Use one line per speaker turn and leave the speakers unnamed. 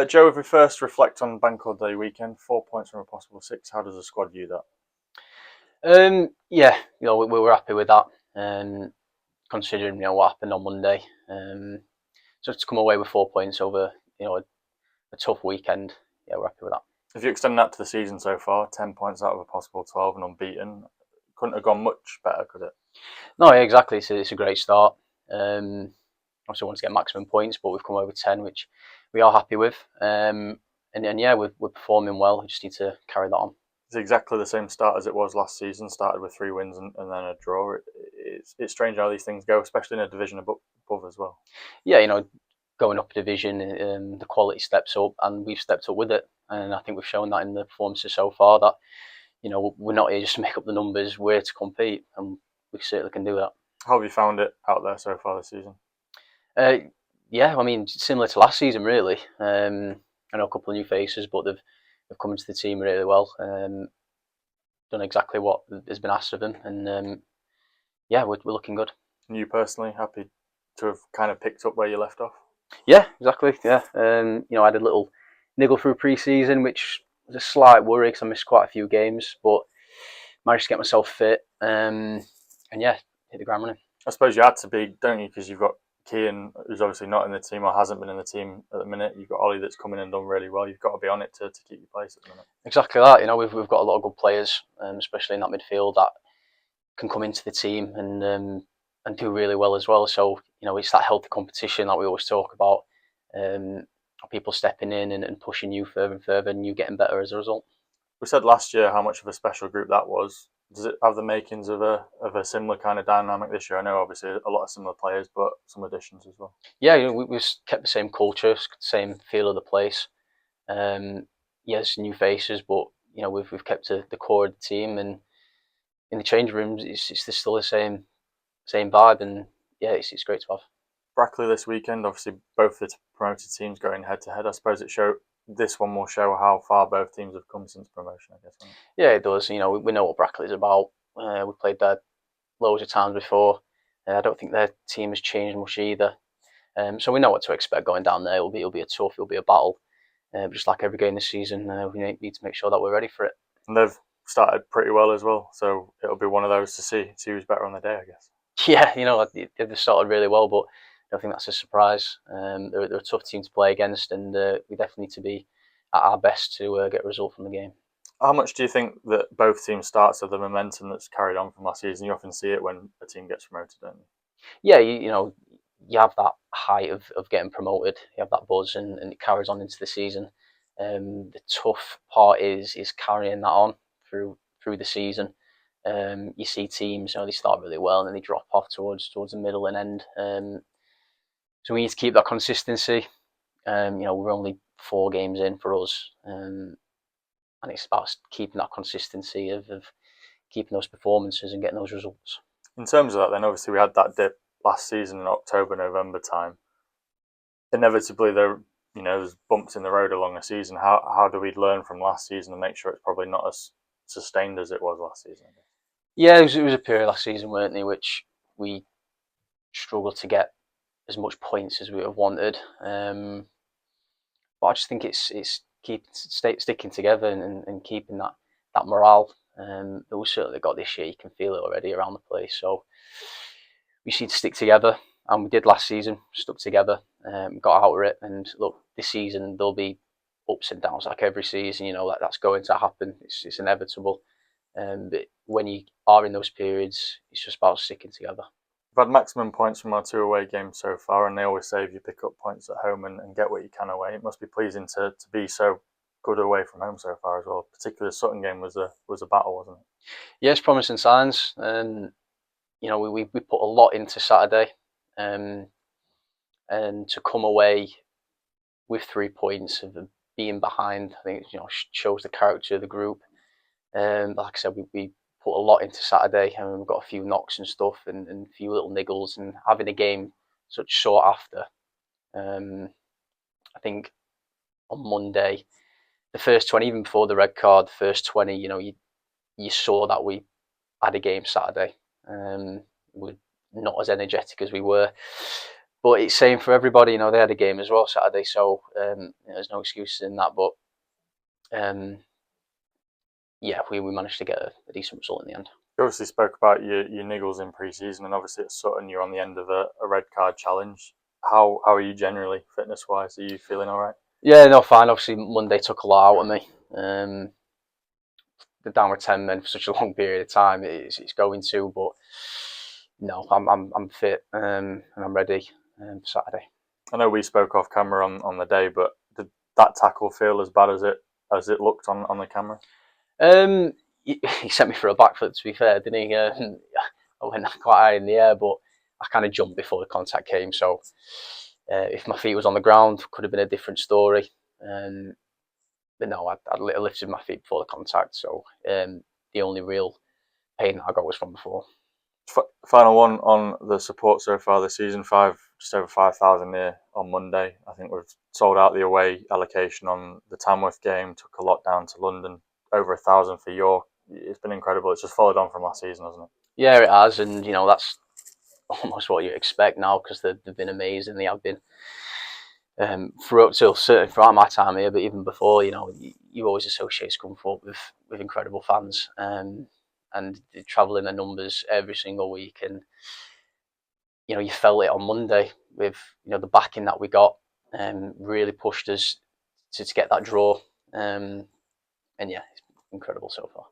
Joe, if we first reflect on Bank Holiday weekend, 4 points from a possible six, how does the squad view that?
Yeah, we were happy with that, considering what happened on Monday. So to come away with 4 points over a tough weekend, yeah, we're happy with that.
If you extend that to the season so far, 10 points out of a possible 12 and unbeaten, couldn't have gone much better, could it?
No, yeah, exactly. It's a great start. Obviously, want to get maximum points, but we've come away with 10, which we are happy with. And yeah, we're performing well. We just need to carry that on.
It's exactly the same start as it was last season. Started with 3 wins and then a draw. It's strange how these things go, especially in a division above as well.
Yeah, going up a division, the quality steps up, and we've stepped up with it. And I think we've shown that in the performances so far that we're not here just to make up the numbers. We're here to compete, and we certainly can do that.
How have you found it out there so far this season?
Uh, yeah, I mean, similar to last season, really. I know a couple of new faces, but they've come into the team really well. Done exactly what has been asked of them, and yeah, we're looking good.
And you personally happy to have kind of picked up where you left off?
Yeah, exactly. Yeah, I had a little niggle through pre-season, which was a slight worry because I missed quite a few games, but managed to get myself fit. And yeah, hit the ground running.
I suppose you had to be, don't you? Because you've got Kean, who's obviously not in the team or hasn't been in the team at the minute. You've got Ollie that's come in and done really well. You've got to be on it to keep your place at the minute.
Exactly that. We've got a lot of good players, especially in that midfield that can come into the team and do really well as well. So it's that healthy competition that we always talk about. People stepping in and pushing you further and further, and you getting better as a result.
We said last year how much of a special group that was. Does it have the makings of a similar kind of dynamic this year? I know obviously a lot of similar players, but some additions as well.
Yeah, we've kept the same culture, same feel of the place. Yes, new faces, but we've kept the core of the team, and in the change rooms, it's still the same vibe, and yeah, it's great to have.
Brackley this weekend, obviously both the promoted teams going head to head. I suppose this one will show how far both teams have come since promotion, I guess. Right?
Yeah, it does. We know what Brackley's about. We played there loads of times before. I don't think their team has changed much either. So we know what to expect going down there. It'll be a tough, it'll be a battle. Just like every game this season, we need to make sure that we're ready for it.
And they've started pretty well as well, so it'll be one of those to see who's better on the day, I guess.
Yeah, they've started really well, but I don't think that's a surprise. They're a tough team to play against, and we definitely need to be at our best to get a result from the game.
How much do you think that both teams start, so the momentum that's carried on from last season? You often see it when a team gets promoted, don't you?
Yeah, you have that height of getting promoted. You have that buzz, and it carries on into the season. The tough part is carrying that on through the season. You see teams, they start really well and then they drop off towards the middle and end. So we need to keep that consistency. We're only 4 games in for us, and it's about keeping that consistency of keeping those performances and getting those results.
In terms of that, then obviously we had that dip last season in October, November time. Inevitably, there's bumps in the road along the season. How do we learn from last season and make sure it's probably not as sustained as it was last season?
Yeah, it was a period last season, weren't they, which we struggled to get as much points as we would have wanted. But I just think it's sticking together and keeping that morale that we certainly got this year. You can feel it already around the place. So we just need to stick together, and we did last season. Stuck together, got out of it, and look, this season there'll be ups and downs like every season. That's going to happen. It's inevitable. But when you are in those periods, it's just about sticking together.
We've had maximum points from our 2 away games so far, and they always say if you pick up points at home and get what you can away, it must be pleasing to be so good away from home so far as well. Particularly the Sutton game was a battle, wasn't it?
Yes, promising signs, and we put a lot into Saturday, and to come away with 3 points of being behind, I think shows the character of the group. Like I said, we put a lot into Saturday, and we've got a few knocks and stuff, and a few little niggles, and having a game such short after. I think on Monday, the first 20, even before the red card, the first 20, you saw that we had a game Saturday. We're not as energetic as we were but it's same for everybody. They had a game as well Saturday, so there's no excuses in that. But yeah, we managed to get a decent result in the end.
You obviously spoke about your niggles in pre-season, and obviously at Sutton you're on the end of a red card challenge. How are you generally fitness wise? Are you feeling all right?
Yeah, no, fine. Obviously, Monday took a lot out of me. The downward 10 men for such a long period of time, it's going to. But no, I'm fit and I'm ready for Saturday.
I know we spoke off camera on the day, but did that tackle feel as bad as it looked on the camera?
He sent me for a backflip. To be fair, didn't he? I went quite high in the air, but I kind of jumped before the contact came. So if my feet was on the ground, could have been a different story. But no, I lifted my feet before the contact. So the only real pain that I got was from before.
Final one on the support so far this season. Just over 5,000 here on Monday. I think we've sold out the away allocation on the Tamworth game. Took a lot down to London. Over 1,000 for York. It's been incredible. It's just followed on from last season, hasn't it?
Yeah, it has, and that's almost what you expect now because they've been amazing. They have been throughout my time here, but even before, you always associate Scunthorpe with incredible fans, and they travel in their numbers every single week, and you felt it on Monday with the backing that we got, really pushed us to get that draw, and yeah, it's incredible so far.